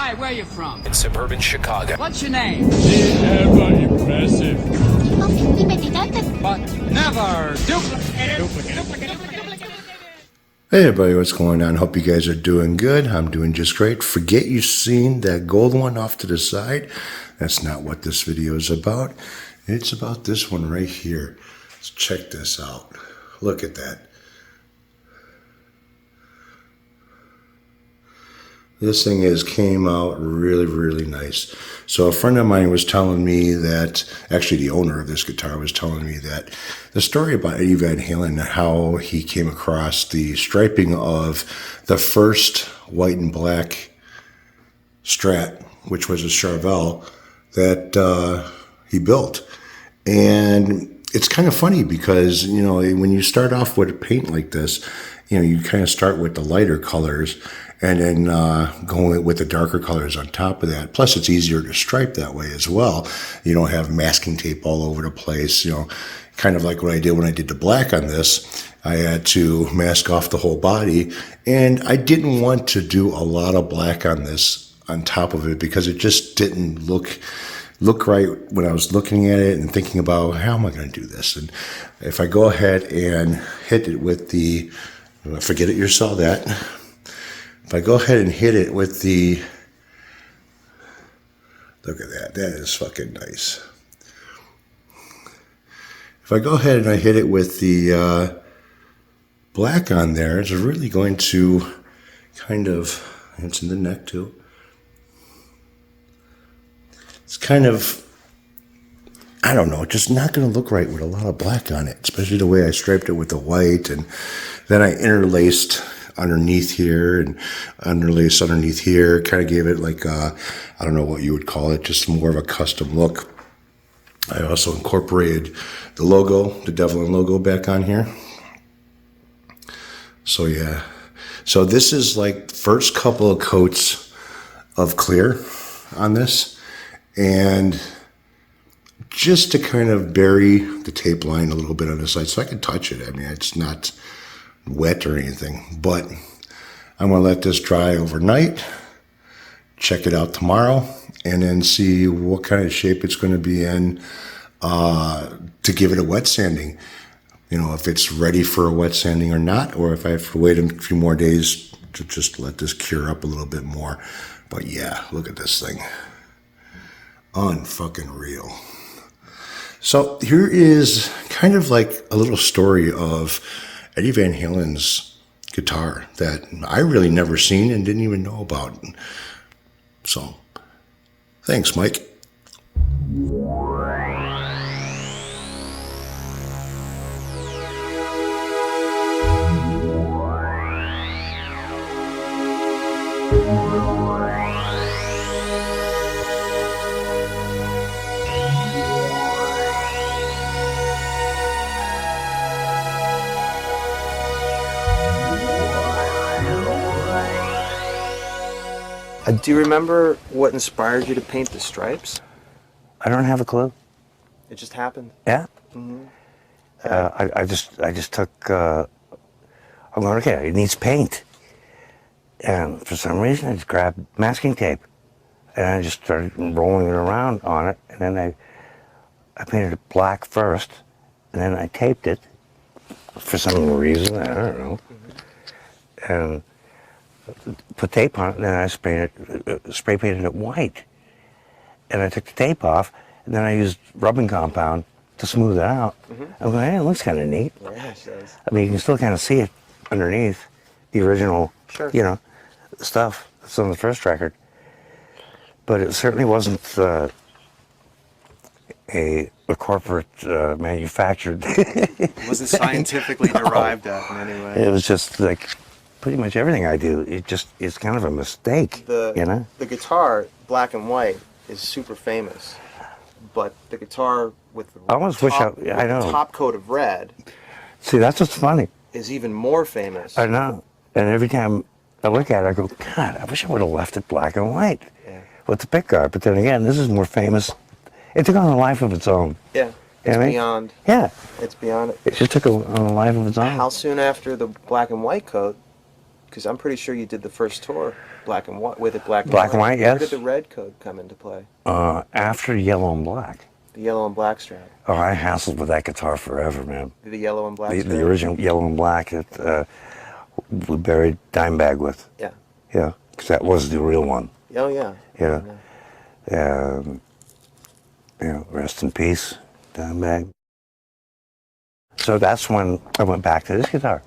Hi, where are you from? In suburban Chicago. What's your name? Ever impressive. But never duplicate. Hey everybody, what's going on? Hope you guys are doing good. I'm doing just great. Forget you seen that gold one off to the side. That's not what this video is about. It's about this one right here. Let's check this out. Look at that. This thing came out really nice. So a friend of mine was telling me that, actually the owner of this guitar was telling me that the story about Eddie Van Halen, how he came across the striping of the first white and black Strat, which was a Charvel that he built. And it's kind of funny because, you know, when you start off with a paint like this, you know, you kind of start with the lighter colors and then going with the darker colors on top of that. Plus, it's easier to stripe that way as well. You don't have masking tape all over the place, you know, kind of like what I did when I did the black on this. I had to mask off the whole body, and I didn't want to do a lot of black on this on top of it because it just didn't look right when I was looking at it and thinking about how am I going to do this. And if I go ahead and hit it with the, forget it, you saw that. If I go ahead and hit it with the, look at that, that is fucking nice. If I go ahead and I hit it with the black on there, it's really going to kind of, it's in the neck too. It's kind of, I don't know, just not going to look right with a lot of black on it, especially the way I striped it with the white, and then I interlaced underneath here and interlaced underneath here, kind of gave it like I don't know what you would call it, just more of a custom look. I also incorporated the logo, the Devlin logo back on here. So yeah, so this is like the first couple of coats of clear on this, and just to kind of bury the tape line a little bit on the side so I can touch it. I mean, it's not wet or anything, but I'm going to let this dry overnight, check it out tomorrow, and then see what kind of shape it's going to be in to give it a wet sanding. You know, if it's ready for a wet sanding or not, or if I have to wait a few more days to just let this cure up a little bit more. But yeah, look at this thing. Unfucking real. So here is kind of like a little story of Eddie Van Halen's guitar that I really never seen and didn't even know about. So, thanks, Mike. Do you remember what inspired you to paint the stripes? I don't have a clue. It just happened. Yeah. Mm-hmm. I just took. I'm going, okay, it needs paint, and for some reason I just grabbed masking tape, and I just started rolling it around on it, and then I painted it black first, and then I taped it for some reason, I don't know, and put tape on it, and then I spray painted it white. And I took the tape off, and then I used rubbing compound to smooth it out. I'm going, hey, it looks kind of neat. Yeah, it does. I mean, you can still kind of see it underneath the original, Sure. you know, stuff that's on the first record. But it certainly wasn't a corporate manufactured. It wasn't scientifically derived at in any way. It was just like pretty much everything I do. It's kind of a mistake, you know? The guitar, black and white, is super famous. But the guitar with the I almost top, wish I know. top coat of red See, that's what's funny. is even more famous. I know. And every time I look at it, I go, God, I wish I would have left it black and white with the pickguard. But then again, this is more famous. It took on a life of its own. Yeah, it's beyond. Yeah. It's beyond it. It just took on a life of its own. How soon after the black and white coat Because I'm pretty sure you did the first tour black and white with it black and Black and white, yes. Where did the red code come into play? After Yellow and Black. The yellow and black Strat. Oh, I hassled with that guitar forever, man. The yellow and black The Strat? original Yellow and Black that we buried Dimebag with. Yeah. Yeah, because that was the real one. Oh, yeah. Yeah. Rest in peace, Dimebag. So that's when I went back to this guitar.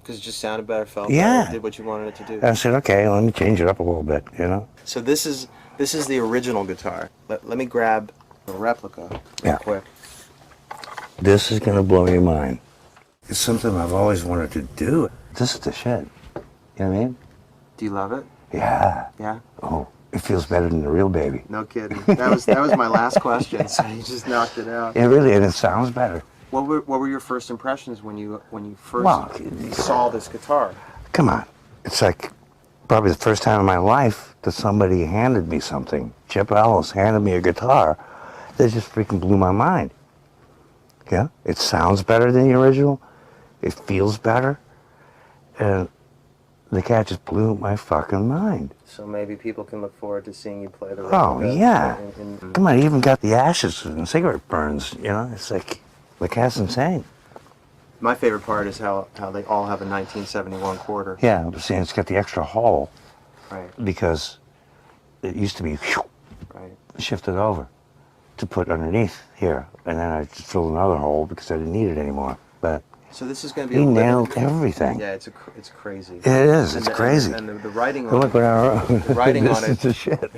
Because it just sounded better, felt Yeah. better, did what you wanted it to do. And I said, okay, let me change it up a little bit, you know? So this is the original guitar. Let me grab a replica real quick. This is going to blow your mind. It's something I've always wanted to do. This is the shit. You know what I mean? Do you love it? Yeah. Yeah? Oh, it feels better than the real baby. No kidding. That was my last question, so you just knocked it out. It really, and it sounds better. What were your first impressions when you first Well, saw this guitar? Come on. It's like probably the first time in my life that somebody handed me something. Chip Ellis handed me a guitar that just freaking blew my mind. Yeah? It sounds better than the original. It feels better. And the cat just blew my fucking mind. So maybe people can look forward to seeing you play the Oh, replica yeah. in- Come on, I even got the ashes and cigarette burns, you know? It's like, the cat's insane. My favorite part is how they all have a 1971 quarter. Yeah, I'm saying it's got the extra hole Right, because it used to be right. shifted over to put underneath here. And then I just filled another hole because I didn't need it anymore. But So this is going to be he a living- nailed everything. Yeah, it's crazy. It is, And it's the- crazy. And the writing Look on what I wrote. The writing This on is it. the shit.